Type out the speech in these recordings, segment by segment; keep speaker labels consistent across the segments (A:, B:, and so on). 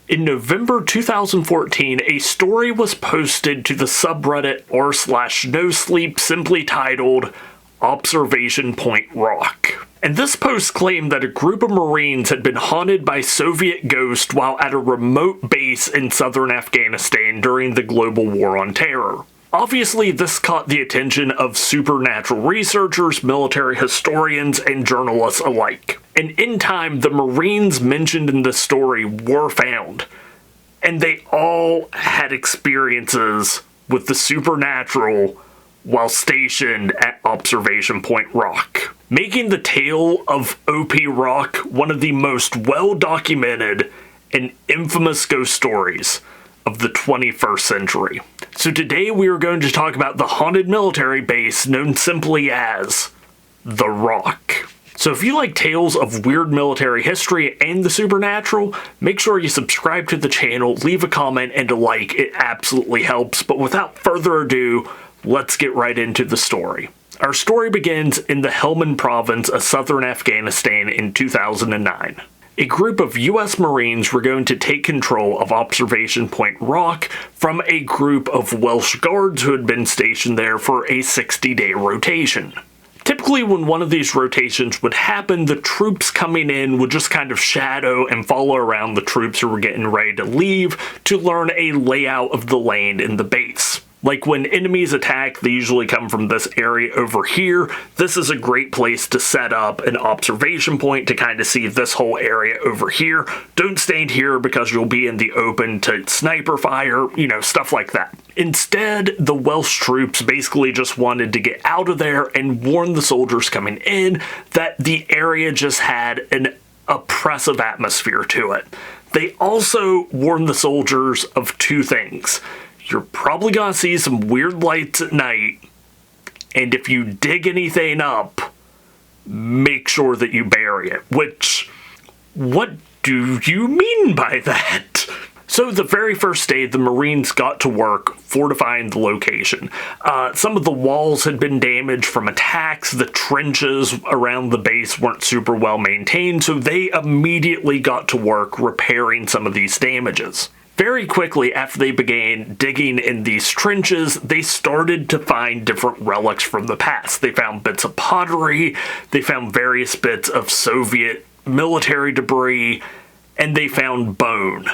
A: In November 2014, a story was posted to the subreddit r/NoSleep simply titled Observation Point Rock. And this post claimed that a group of Marines had been haunted by Soviet ghosts while at a remote base in southern Afghanistan during the global war on terror. Obviously, this caught the attention of supernatural researchers, military historians, and journalists alike. And in time, the Marines mentioned in this story were found, and they all had experiences with the supernatural while stationed at Observation Point Rock, making the tale of OP Rock one of the most well-documented and infamous ghost stories of the 21st century. So today we are going to talk about the haunted military base known simply as The Rock. So if you like tales of weird military history and the supernatural, make sure you subscribe to the channel, leave a comment, and a like. It absolutely helps. But without further ado, let's get right into the story. Our story begins in the Helmand province of southern Afghanistan in 2009. A group of US Marines were going to take control of Observation Point Rock from a group of Welsh Guards who had been stationed there for a 60-day rotation. Typically, when one of these rotations would happen, the troops coming in would just kind of shadow and follow around the troops who were getting ready to leave to learn a layout of the land in the base. Like when enemies attack, they usually come from this area over here. This is a great place to set up an observation point to kind of see this whole area over here. Don't stand here because you'll be in the open to sniper fire, stuff like that. Instead, the Welsh troops basically just wanted to get out of there and warn the soldiers coming in that the area just had an oppressive atmosphere to it. They also warned the soldiers of two things. You're probably gonna see some weird lights at night, and if you dig anything up, make sure that you bury it. Which, what do you mean by that? So the very first day, the Marines got to work fortifying the location. Some of the walls had been damaged from attacks. The trenches around the base weren't super well maintained, so they immediately got to work repairing some of these damages. Very quickly after they began digging in these trenches, they started to find different relics from the past. They found bits of pottery, they found various bits of Soviet military debris, and they found bone.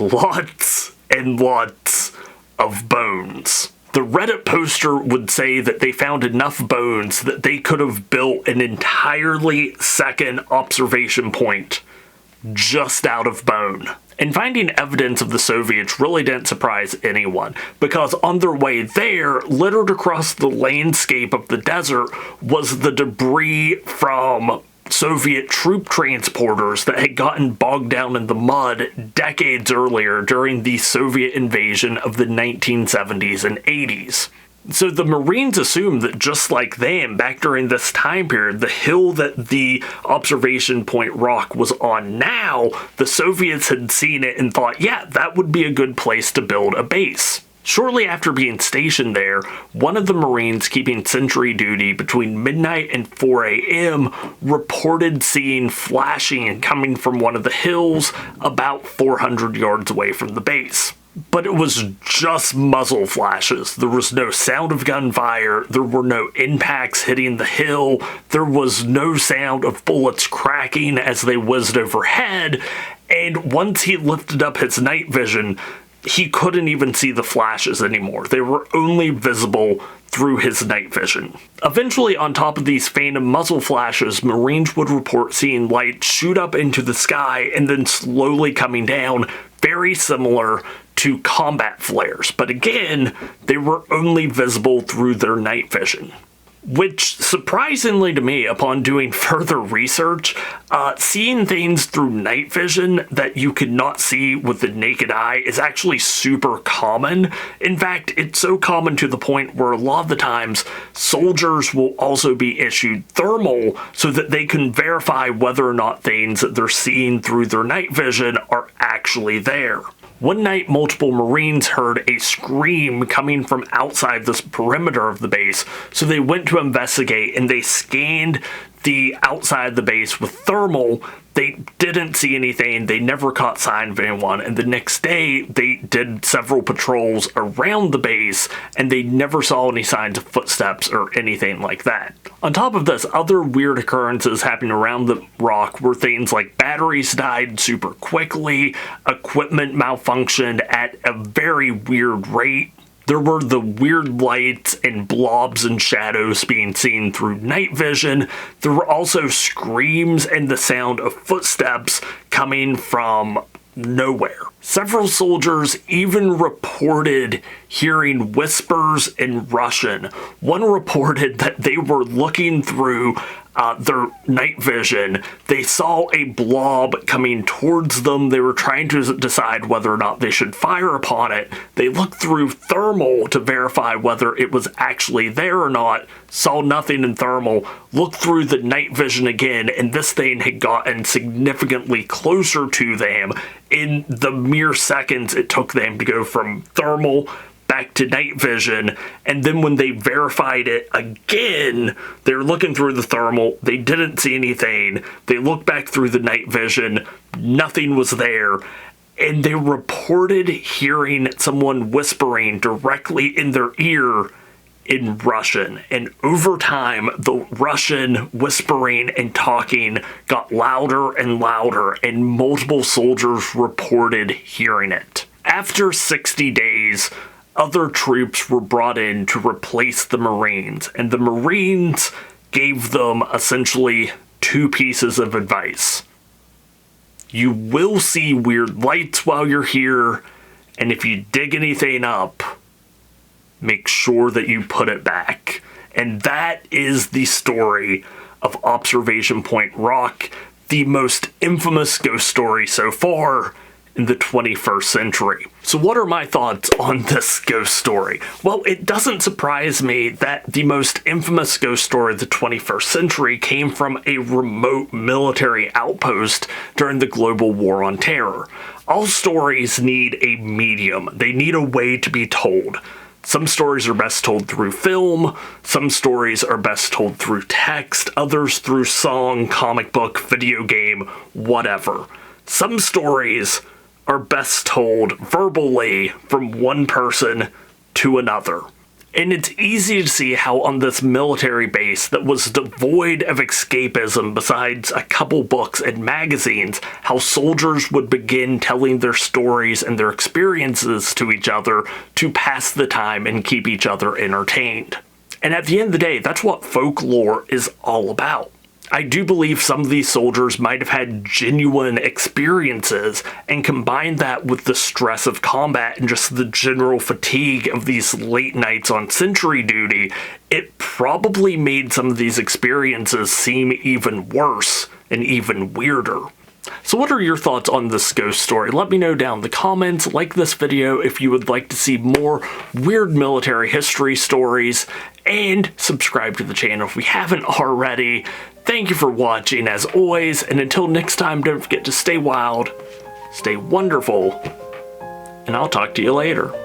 A: Lots and lots of bones. The Reddit poster would say that they found enough bones that they could have built an entirely second observation point just out of bone. And finding evidence of the Soviets really didn't surprise anyone, because on their way there, littered across the landscape of the desert, was the debris from Soviet troop transporters that had gotten bogged down in the mud decades earlier during the Soviet invasion of the 1970s and 80s. So the Marines assumed that just like them, back during this time period, the hill that the Observation Point Rock was on now, the Soviets had seen it and thought, yeah, that would be a good place to build a base. Shortly after being stationed there, one of the Marines keeping sentry duty between midnight and 4 a.m. reported seeing flashing coming from one of the hills about 400 yards away from the base. But it was just muzzle flashes. There was no sound of gunfire, there were no impacts hitting the hill, there was no sound of bullets cracking as they whizzed overhead, and once he lifted up his night vision, he couldn't even see the flashes anymore. They were only visible through his night vision. Eventually, on top of these phantom muzzle flashes, Marines would report seeing lights shoot up into the sky and then slowly coming down, very similar to combat flares, but again, they were only visible through their night vision. Which, surprisingly to me, upon doing further research, seeing things through night vision that you could not see with the naked eye is actually super common. In fact, it's so common to the point where a lot of the times soldiers will also be issued thermal so that they can verify whether or not things that they're seeing through their night vision are actually there. One night, multiple Marines heard a scream coming from outside this perimeter of the base, so they went to investigate and they scanned the outside of the base with thermal. They didn't see anything. They never caught sign of anyone. And the next day, they did several patrols around the base, and they never saw any signs of footsteps or anything like that. On top of this, other weird occurrences happening around the rock were things like batteries died super quickly, equipment malfunctioned at a very weird rate. There were the weird lights and blobs and shadows being seen through night vision. There were also screams and the sound of footsteps coming from nowhere. Several soldiers even reported hearing whispers in Russian. One reported that they were looking through their night vision. They saw a blob coming towards them. They were trying to decide whether or not they should fire upon it. They looked through thermal to verify whether it was actually there or not, saw nothing in thermal, looked through the night vision again, and this thing had gotten significantly closer to them in the mere seconds it took them to go from thermal back to night vision. And then when they verified it again, they were looking through the thermal, they didn't see anything. They looked back through the night vision, nothing was there. And they reported hearing someone whispering directly in their ear in Russian. And over time, the Russian whispering and talking got louder and louder, and multiple soldiers reported hearing it. After 60 days, other troops were brought in to replace the Marines, and the Marines gave them essentially two pieces of advice. You will see weird lights while you're here, and if you dig anything up, make sure that you put it back. And that is the story of Observation Point Rock, the most infamous ghost story so far in the 21st century. So what are my thoughts on this ghost story? Well, it doesn't surprise me that the most infamous ghost story of the 21st century came from a remote military outpost during the global war on terror. All stories need a medium. They need a way to be told. Some stories are best told through film, some stories are best told through text, others through song, comic book, video game, whatever. Some stories are best told verbally from one person to another. And it's easy to see how on this military base that was devoid of escapism besides a couple books and magazines, how soldiers would begin telling their stories and their experiences to each other to pass the time and keep each other entertained. And at the end of the day, that's what folklore is all about. I do believe some of these soldiers might have had genuine experiences, and combine that with the stress of combat and just the general fatigue of these late nights on sentry duty, it probably made some of these experiences seem even worse and even weirder. So what are your thoughts on this ghost story? Let me know down in the comments. Like this video if you would like to see more weird military history stories, and subscribe to the channel if we haven't already. Thank you for watching as always, and until next time, don't forget to stay wild, stay wonderful, and I'll talk to you later.